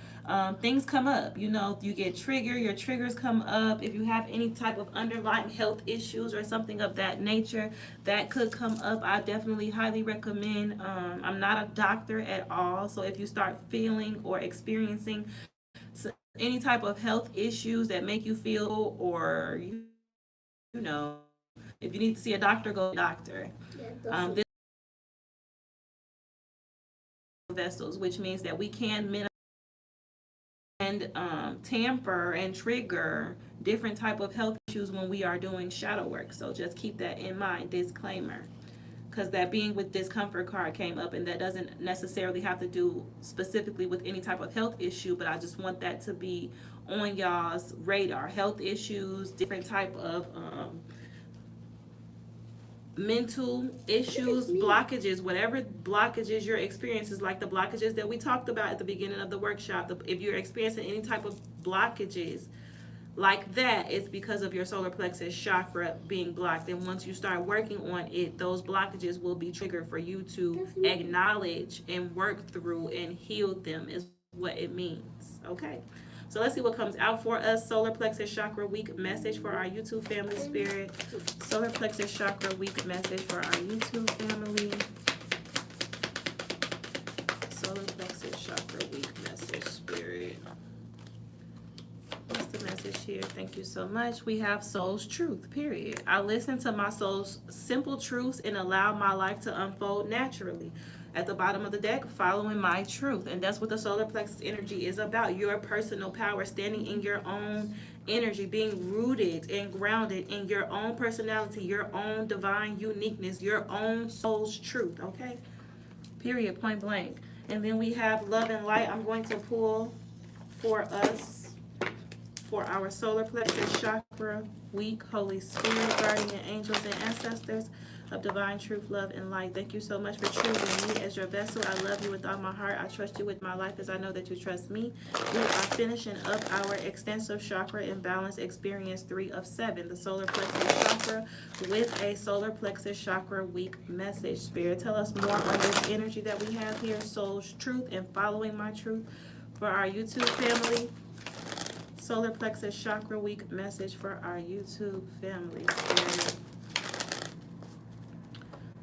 things come up. You get triggered, your triggers come up. If you have any type of underlying health issues or something of that nature, that could come up. I definitely highly recommend. I'm not a doctor at all, so if you start feeling or experiencing any type of health issues that make you feel, or if you need to see a doctor, go to a doctor. This vessels, which means that we can minimize and tamper and trigger different type of health issues when we are doing shadow work. So just keep that in mind, disclaimer. Because that being with discomfort card came up, and that doesn't necessarily have to do specifically with any type of health issue, but I just want that to be on y'all's radar. Health issues, different type of mental issues, blockages, whatever blockages you're experiencing, like the blockages that we talked about at the beginning of the workshop. If you're experiencing any type of blockages like that, it's because of your solar plexus chakra being blocked. And once you start working on it, those blockages will be triggered for you to acknowledge and work through and heal them, is what it means. Okay. So let's see what comes out for us. Solar plexus chakra week message for our YouTube family spirit. Solar plexus chakra week message for our YouTube family. Solar plexus chakra week message spirit. What's the message here? Thank you so much. We have soul's truth, period. I listen to my soul's simple truths and allow my life to unfold naturally. At the bottom of the deck, following my truth. And that's what the solar plexus energy is about. Your personal power, standing in your own energy, being rooted and grounded in your own personality, your own divine uniqueness, your own soul's truth, okay? Period, point blank. And then we have love and light. I'm going to pull for us for our solar plexus chakra week. Holy Spirit, guardian angels, and ancestors of divine truth, love, and light. Thank you so much for choosing me as your vessel. I love you with all my heart. I trust you with my life as I know that you trust me. We are finishing up our extensive chakra imbalance experience 3 of 7, the solar plexus chakra, with a solar plexus chakra week message. Spirit, tell us more on this energy that we have here, soul's truth and following my truth for our YouTube family. Solar plexus chakra week message for our YouTube family. Spirit.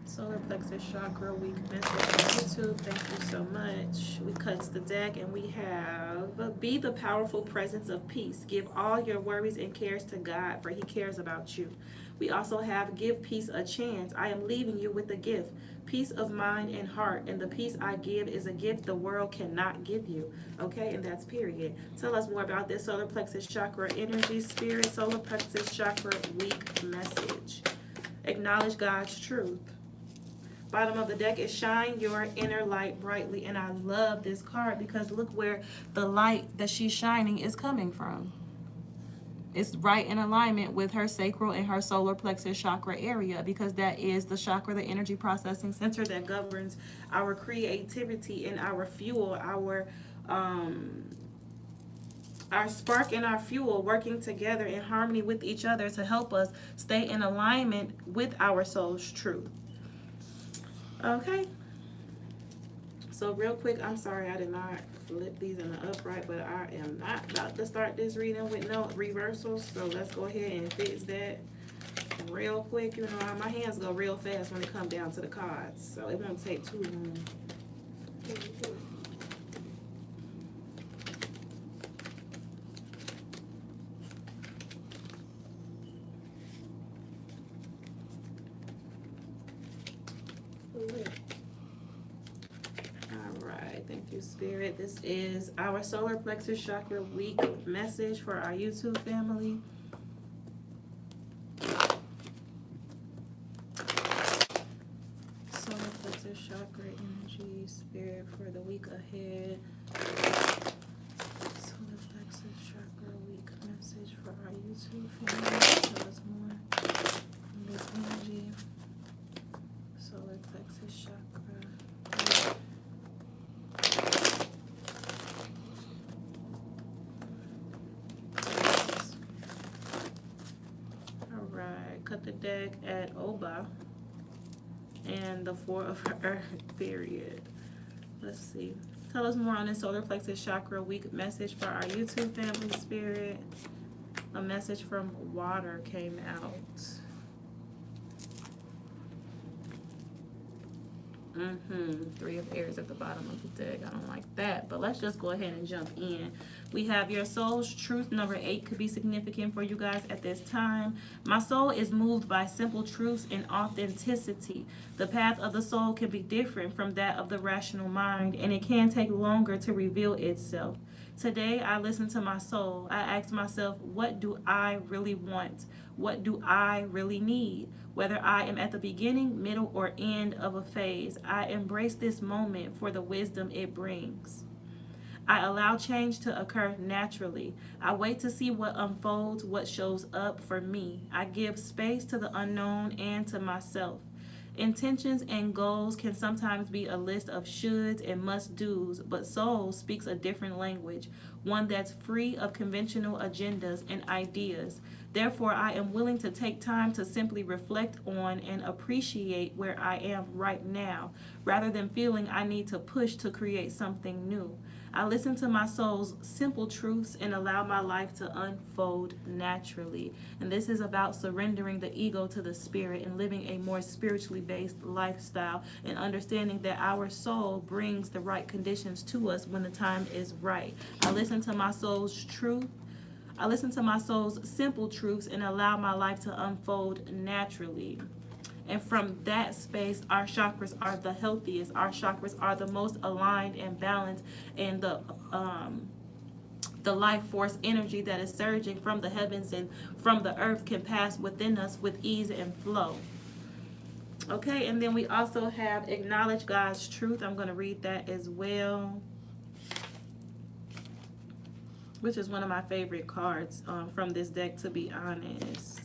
Solar plexus chakra week message on YouTube. Thank you so much. We cut the deck and we have be the powerful presence of peace. Give all your worries and cares to God, for he cares about you. We also have give peace a chance. I am leaving you with a gift, peace of mind and heart, and the peace I give is a gift the world cannot give you. Okay, and that's period. Tell us more about this solar plexus chakra energy, spirit, solar plexus chakra week message. Acknowledge God's truth. Bottom of the deck is shine your inner light brightly. And I love this card because look where the light that she's shining is coming from. It's right in alignment with her sacral and her solar plexus chakra area, because that is the chakra, the energy processing center that governs our creativity and our fuel, our spark and our fuel working together in harmony with each other to help us stay in alignment with our soul's truth. Okay, so real quick, I'm sorry I did not flip these in the upright, but I am not about to start this reading with no reversals, so let's go ahead and fix that real quick. You know, my hands go real fast when it comes down to the cards, so it won't take too long. Thank you, Spirit. This is our solar plexus chakra week message for our YouTube family. Solar plexus chakra energy, Spirit, for the week ahead. Solar plexus chakra week message for our YouTube family. Tell us more on this energy. Solar plexus chakra. Cut the deck at Oba and the 4 of Earth, period. Let's see. Tell us more on this solar plexus chakra week message for our YouTube family, Spirit. A message from water came out. Three of Aries at the bottom of the deck. I don't like that, but let's just go ahead and jump in. We have your soul's truth. Number 8 could be significant for you guys at this time. My soul is moved by simple truths and authenticity. The path of the soul can be different from that of the rational mind, and it can take longer to reveal itself. Today, I listen to my soul. I ask myself, what do I really want? What do I really need? Whether I am at the beginning, middle, or end of a phase, I embrace this moment for the wisdom it brings. I allow change to occur naturally. I wait to see what unfolds, what shows up for me. I give space to the unknown and to myself. Intentions and goals can sometimes be a list of shoulds and must-dos, but soul speaks a different language, one that's free of conventional agendas and ideas. Therefore, I am willing to take time to simply reflect on and appreciate where I am right now, rather than feeling I need to push to create something new. I listen to my soul's simple truths and allow my life to unfold naturally. And this is about surrendering the ego to the spirit and living a more spiritually based lifestyle and understanding that our soul brings the right conditions to us when the time is right. I listen to my soul's truth. I listen to my soul's simple truths and allow my life to unfold naturally. And from that space, our chakras are the healthiest. Our chakras are the most aligned and balanced, and the life force energy that is surging from the heavens and from the earth can pass within us with ease and flow. Okay, and then we also have acknowledge God's truth. I'm going to read that as well, which is one of my favorite cards from this deck, to be honest.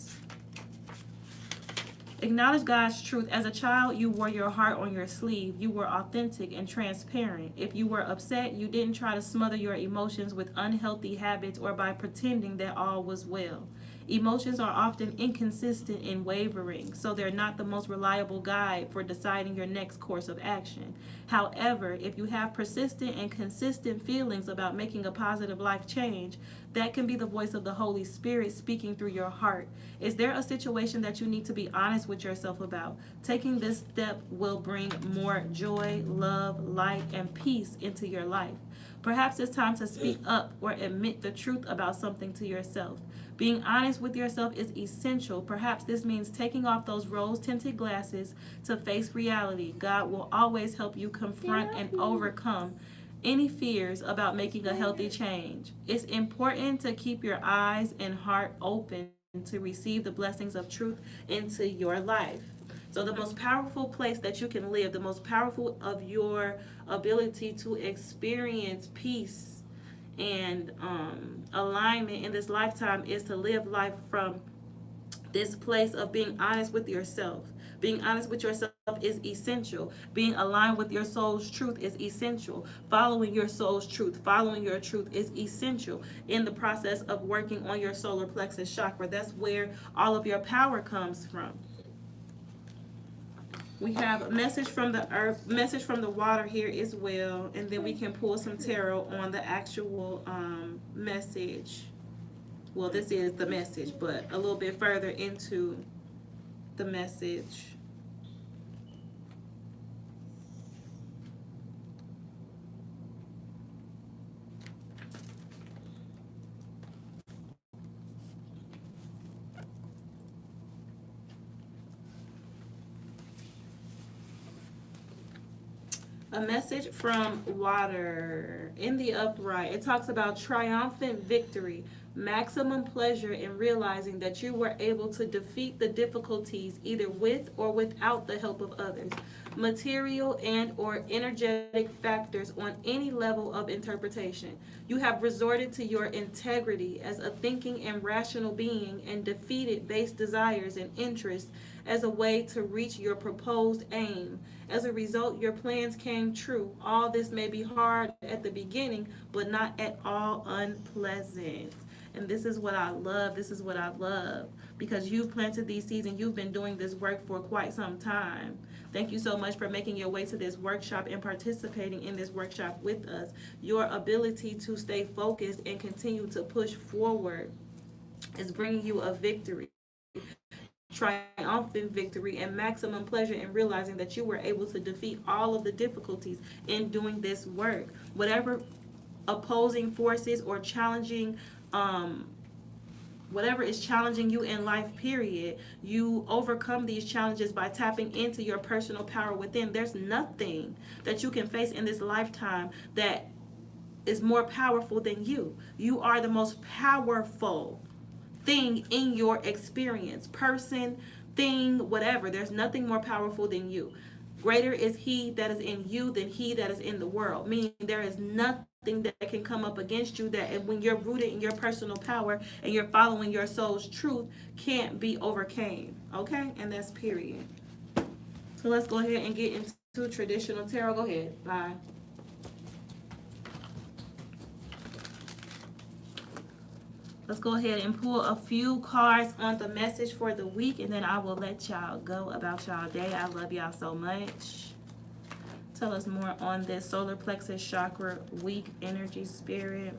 Acknowledge God's truth. As a child, you wore your heart on your sleeve. You were authentic and transparent. If you were upset, you didn't try to smother your emotions with unhealthy habits or by pretending that all was well. Emotions are often inconsistent and wavering, so they're not the most reliable guide for deciding your next course of action. However, if you have persistent and consistent feelings about making a positive life change, that can be the voice of the Holy Spirit speaking through your heart. Is there a situation that you need to be honest with yourself about? Taking this step will bring more joy, love, light, and peace into your life. Perhaps it's time to speak up or admit the truth about something to yourself. Being honest with yourself is essential. Perhaps this means taking off those rose-tinted glasses to face reality. God will always help you confront and overcome any fears about making a healthy change. It's important to keep your eyes and heart open to receive the blessings of truth into your life. So the most powerful place that you can live, the most powerful of your ability to experience peace and alignment in this lifetime is to live life from this place of being honest with yourself. Being honest with yourself is essential. Being aligned with your soul's truth is essential. Following your soul's truth, following your truth is essential in the process of working on your solar plexus chakra. That's where all of your power comes from. We have a message from the earth, message from the water here as well, and then we can pull some tarot on the actual message. Well, this is the message, but a little bit further into the message. A message from water in the upright. It talks about triumphant victory, maximum pleasure in realizing that you were able to defeat the difficulties either with or without the help of others. Material and or energetic factors on any level of interpretation. You have resorted to your integrity as a thinking and rational being and defeated base desires and interests as a way to reach your proposed aim. As a result, your plans came true. All this may be hard at the beginning, but not at all unpleasant. And this is what I love. This is what I love. Because you've planted these seeds and you've been doing this work for quite some time. Thank you so much for making your way to this workshop and participating in this workshop with us. Your ability to stay focused and continue to push forward is bringing you a victory. triumphant victory, and maximum pleasure in realizing that you were able to defeat all of the difficulties in doing this work. Whatever opposing forces or challenging, whatever is challenging you in life, period, you overcome these challenges by tapping into your personal power within. There's nothing that you can face in this lifetime that is more powerful than you. You are the most powerful thing in your experience, person, thing, whatever. There's nothing more powerful than you. Greater is he that is in you than he that is in the world. Meaning there is nothing that can come up against you that, when you're rooted in your personal power and you're following your soul's truth, can't be overcame. Okay? And that's period. So let's go ahead and get into traditional tarot. Go ahead. Bye. Let's go ahead and pull a few cards on the message for the week, and then I will let y'all go about y'all day. I love y'all so much. Tell us more on this solar plexus chakra week energy spirit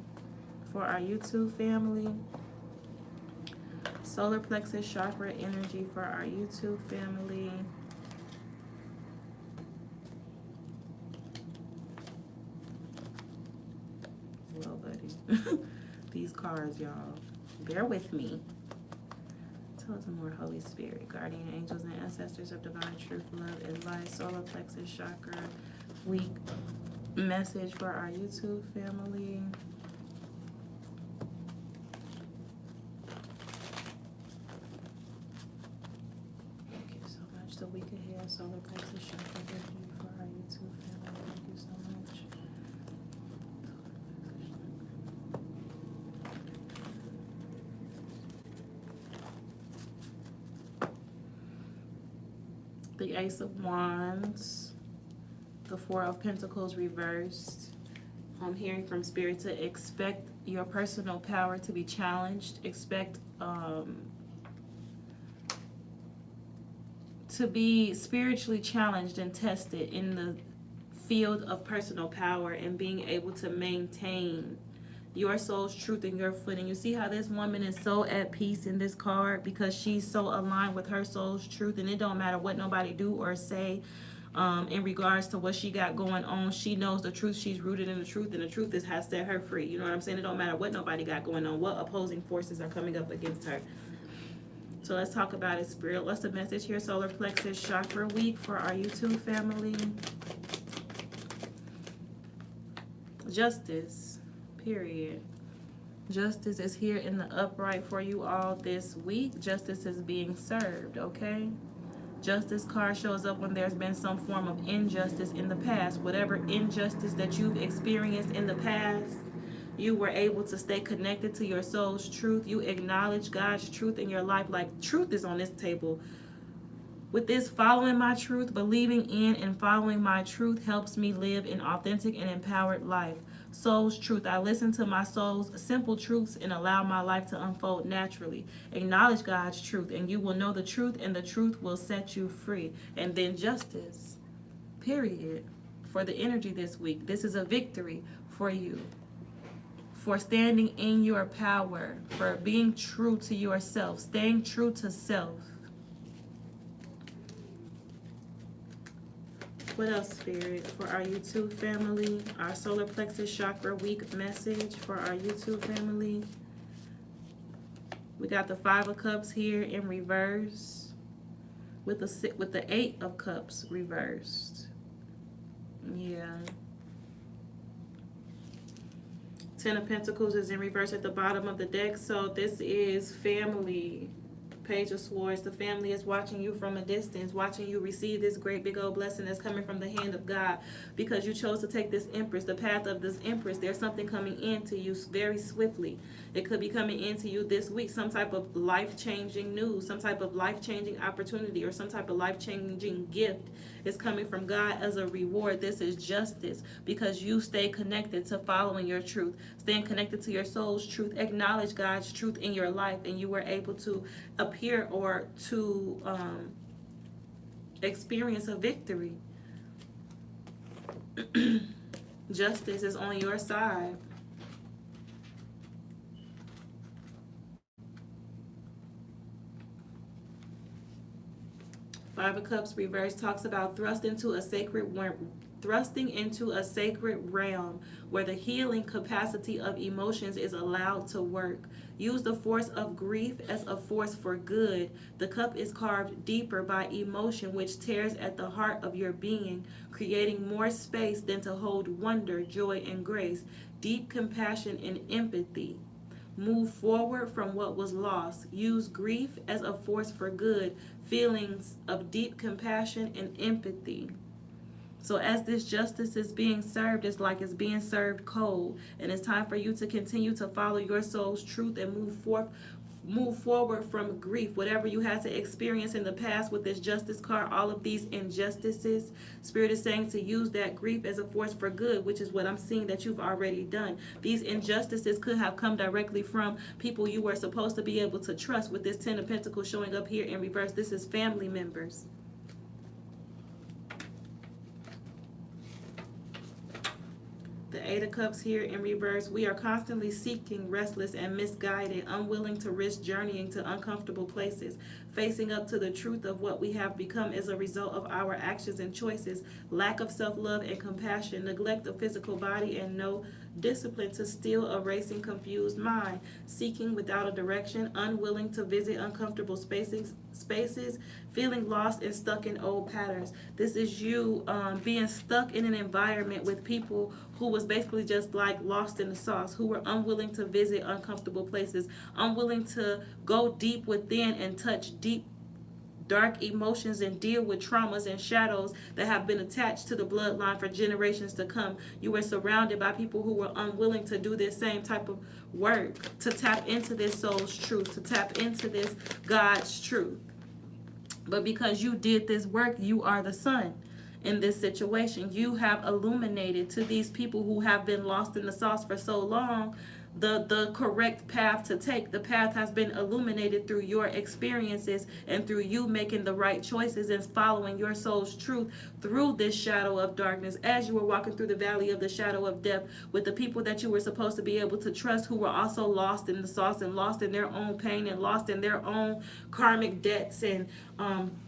for our YouTube family. Solar plexus chakra energy for our YouTube family. Well, buddy. These cards, y'all. Bear with me. Tell us more, Holy Spirit, guardian angels and ancestors of divine truth, love, and light. Solar plexus chakra week message for our YouTube family. Thank you so much. The week ahead, solar plexus chakra energy for our YouTube family. Thank you so much. The Ace of Wands, the Four of Pentacles reversed. I'm hearing from Spirit to expect your personal power to be challenged. Expect to be spiritually challenged and tested in the field of personal power and being able to maintain your soul's truth and your footing. You see how this woman is so at peace in this card because she's so aligned with her soul's truth, and it don't matter what nobody do or say in regards to what she got going on. She knows the truth. She's rooted in the truth, and the truth has set her free. You know what I'm saying? It don't matter what nobody got going on, what opposing forces are coming up against her. So let's talk about it, Spirit. What's the message here? Solar plexus chakra week for our YouTube family. Justice. Period. Justice is here in the upright for you all this week. Justice is being served, okay? Justice card shows up when there's been some form of injustice in the past. Whatever injustice that you've experienced in the past, you were able to stay connected to your soul's truth. You acknowledge God's truth in your life. Like, truth is on this table. With this, following my truth, believing in and following my truth helps me live an authentic and empowered life. Soul's truth. I listen to my soul's simple truths and allow my life to unfold naturally. Acknowledge God's truth and you will know the truth, and the truth will set you free. And then justice. Period. For the energy this week. This is a victory for you. For standing in your power. For being true to yourself. Staying true to self. What else, Spirit, for our YouTube family? Our solar plexus chakra week message for our YouTube family. We got the Five of Cups here in reverse, with the Eight of Cups reversed. Yeah. Ten of Pentacles is in reverse at the bottom of the deck. So this is family. Page of Swords. The family is watching you from a distance, watching you receive this great big old blessing that's coming from the hand of God, because you chose to take this Empress, the path of this Empress. There's something coming into you very swiftly. It could be coming into you this week, some type of life-changing news, some type of life-changing opportunity, or some type of life-changing gift is coming from God as a reward. This is justice because you stay connected to following your truth, staying connected to your soul's truth, acknowledge God's truth in your life, and you were able to appear or to experience a victory. Justice is on your side. Five of Cups reverse talks about thrusting into a sacred realm where the healing capacity of emotions is allowed to work. Use the force of grief as a force for good. The cup is carved deeper by emotion, which tears at the heart of your being, creating more space than to hold wonder, joy, and grace, deep compassion and empathy. Move forward from what was lost. Use grief as a force for good, feelings of deep compassion and empathy. So as this justice is being served, it's like it's being served cold. And it's time for you to continue to follow your soul's truth and move forward from grief. Whatever you had to experience in the past with this justice card, all of these injustices, Spirit is saying to use that grief as a force for good, which is what I'm seeing that you've already done. These injustices could have come directly from people you were supposed to be able to trust. With this Ten of Pentacles showing up here in reverse, this is family members. The Eight of Cups here in reverse. We are constantly seeking, restless and misguided, unwilling to risk journeying to uncomfortable places, facing up to the truth of what we have become as a result of our actions and choices, lack of self-love and compassion, neglect of physical body, and no discipline to still a racing, confused mind, seeking without a direction, unwilling to visit uncomfortable spaces, feeling lost and stuck in old patterns. This is you being stuck in an environment with people who was basically just like lost in the sauce, who were unwilling to visit uncomfortable places, unwilling to go deep within and touch deep dark emotions and deal with traumas and shadows that have been attached to the bloodline for generations to come. You were surrounded by people who were unwilling to do this same type of work, to tap into this soul's truth, to tap into this God's truth. But because you did this work, you are the sun in this situation. You have illuminated to these people who have been lost in the sauce for so long the correct path to take. The path has been illuminated through your experiences and through you making the right choices and following your soul's truth through this shadow of darkness. As you were walking through the valley of the shadow of death with the people that you were supposed to be able to trust, who were also lost in the sauce and lost in their own pain and lost in their own karmic debts and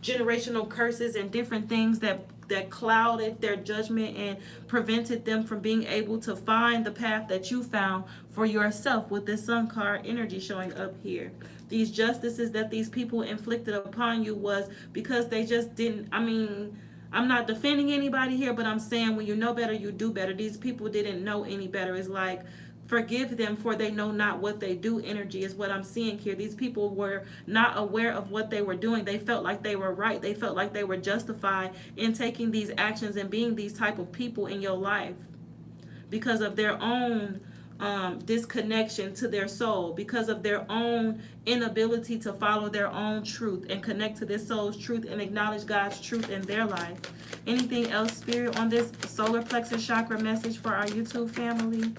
generational curses and different things that clouded their judgment and prevented them from being able to find the path that you found for yourself, with this Sun card energy showing up here. These justices that these people inflicted upon you was because they just didn't, I'm not defending anybody here, but I'm saying when you know better, you do better. These people didn't know any better. It's like, forgive them, for they know not what they do energy is what I'm seeing here. These people were not aware of what they were doing. They felt like they were right. They felt like they were justified in taking these actions and being these type of people in your life because of their own disconnection to their soul, because of their own inability to follow their own truth and connect to this soul's truth and acknowledge God's truth in their life. Anything else, Spirit, on this solar plexus chakra message for our YouTube family?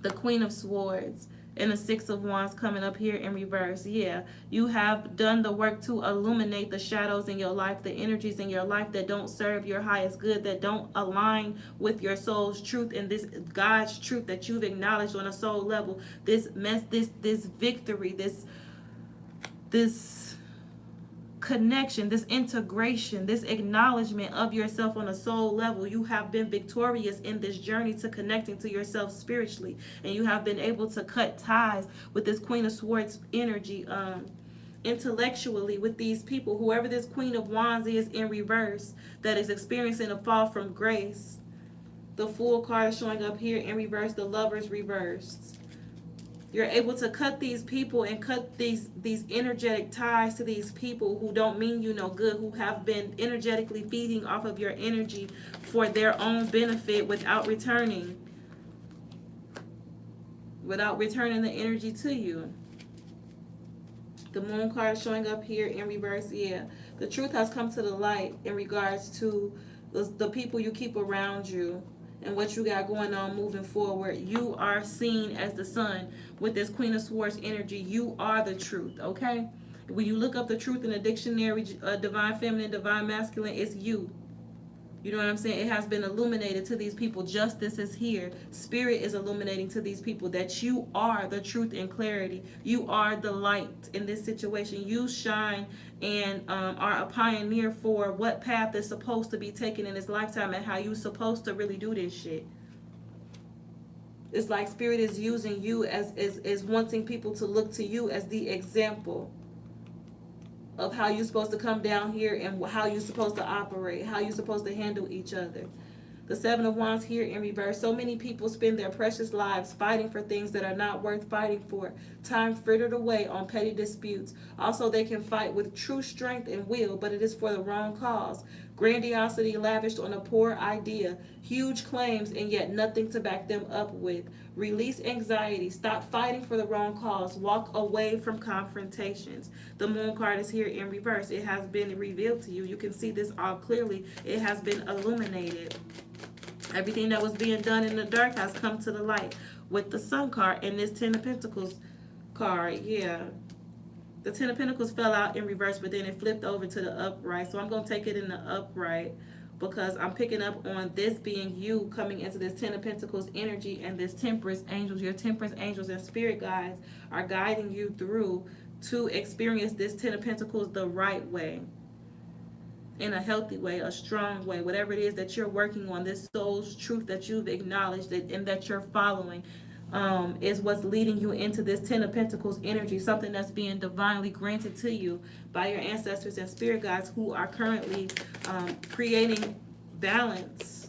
The Queen of Swords and the Six of Wands coming up here in reverse. Yeah, you have done the work to illuminate the shadows in your life, the energies in your life that don't serve your highest good, that don't align with your soul's truth and this God's truth that you've acknowledged on a soul level. This victory, this connection, this integration, this acknowledgement of yourself on a soul level. You have been victorious in this journey to connecting to yourself spiritually, and you have been able to cut ties with this Queen of Swords energy intellectually with these people. Whoever this Queen of Wands is in reverse that is experiencing a fall from grace. The Fool card is showing up here in reverse. The Lovers reversed. You're able to cut these people and cut these energetic ties to these people who don't mean you no good, who have been energetically feeding off of your energy for their own benefit without returning the energy to you. The Moon card showing up here in reverse. Yeah, the truth has come to the light in regards to the people you keep around you and what you got going on moving forward. You are seen as the sun with this Queen of Swords energy. You are the truth, okay? When you look up the truth in the dictionary, divine feminine, divine masculine, it's you. You know what I'm saying? It has been illuminated to these people. Justice is here. Spirit is illuminating to these people that you are the truth and clarity. You are the light in this situation. You shine and are a pioneer for what path is supposed to be taken in this lifetime and how you're supposed to really do this shit. It's like Spirit is using you as wanting people to look to you as the example of how you're supposed to come down here and how you're supposed to operate, how you're supposed to handle each other. The Seven of Wands here in reverse. So many people spend their precious lives fighting for things that are not worth fighting for. Time frittered away on petty disputes. Also, they can fight with true strength and will, but it is for the wrong cause. Grandiosity lavished on a poor idea. Huge claims and yet nothing to back them up with. Release anxiety. Stop fighting for the wrong cause. Walk away from confrontations. The Moon card is here in reverse. It has been revealed to you. You can see this all clearly. It has been illuminated. Everything that was being done in the dark has come to the light with the Sun card and this Ten of Pentacles card. Yeah. The Ten of Pentacles fell out in reverse, but then it flipped over to the upright. So I'm going to take it in the upright because I'm picking up on this being you coming into this Ten of Pentacles energy and this Temperance angels. Your Temperance angels and spirit guides are guiding you through to experience this Ten of Pentacles the right way. In a healthy way, a strong way, whatever it is that you're working on, this soul's truth that you've acknowledged and that you're following is what's leading you into this Ten of Pentacles energy, something that's being divinely granted to you by your ancestors and spirit guides who are currently creating balance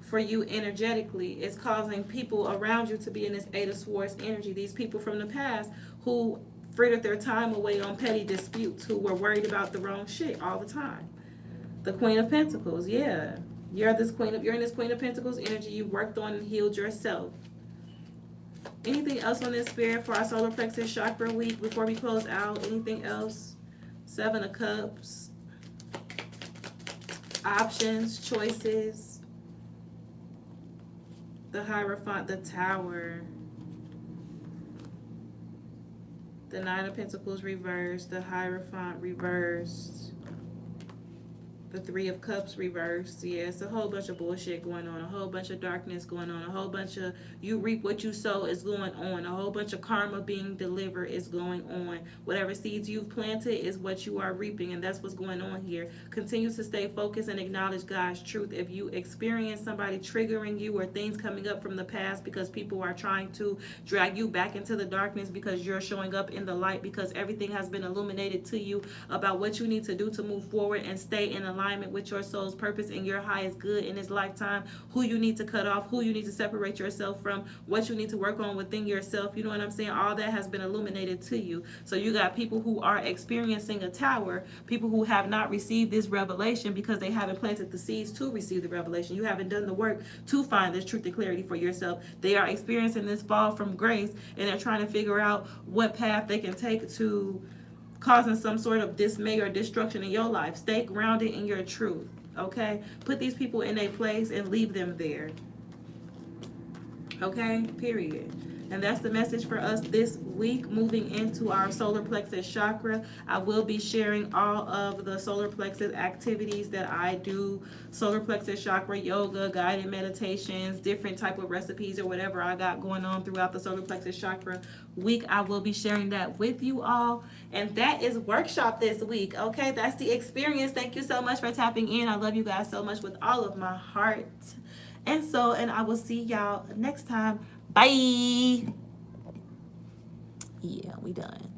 for you energetically. It's causing people around you to be in this Eight of Swords energy. These people from the past who frittered their time away on petty disputes, who were worried about the wrong shit all the time. The Queen of Pentacles, yeah. You're in this Queen of Pentacles energy. You worked on and healed yourself. Anything else on this spirit for our solar plexus chakra week before we close out? Anything else? Seven of Cups. Options, choices. The Hierophant, the Tower. The Nine of Pentacles reversed, the Hierophant reversed, the Three of Cups reversed. Yeah, it's a whole bunch of bullshit going on, a whole bunch of darkness going on, a whole bunch of you reap what you sow is going on, a whole bunch of karma being delivered is going on. Whatever seeds you've planted is what you are reaping, and that's what's going on here. Continue to stay focused and acknowledge God's truth. If you experience somebody triggering you or things coming up from the past because people are trying to drag you back into the darkness because you're showing up in the light, because everything has been illuminated to you about what you need to do to move forward and stay in alignment with your soul's purpose and your highest good in this lifetime, who you need to cut off, who you need to separate yourself from, what you need to work on within yourself. You know what I'm saying? All that has been illuminated to you. So you got people who are experiencing a tower, people who have not received this revelation because they haven't planted the seeds to receive the revelation. You haven't done the work to find this truth and clarity for yourself. They are experiencing this fall from grace and they're trying to figure out what path they can take to causing some sort of dismay or destruction in your life. Stay grounded in your truth, okay? Put these people in a place and leave them there, okay? Period. And that's the message for us this week, moving into our solar plexus chakra. I will be sharing all of the solar plexus activities that I do, solar plexus chakra yoga, guided meditations, different type of recipes or whatever I got going on throughout the solar plexus chakra week. I will be sharing that with you all. And that is workshop this week, okay? That's the experience. Thank you so much for tapping in. I love you guys so much with all of my heart. And I will see y'all next time. Bye. Yeah, we done.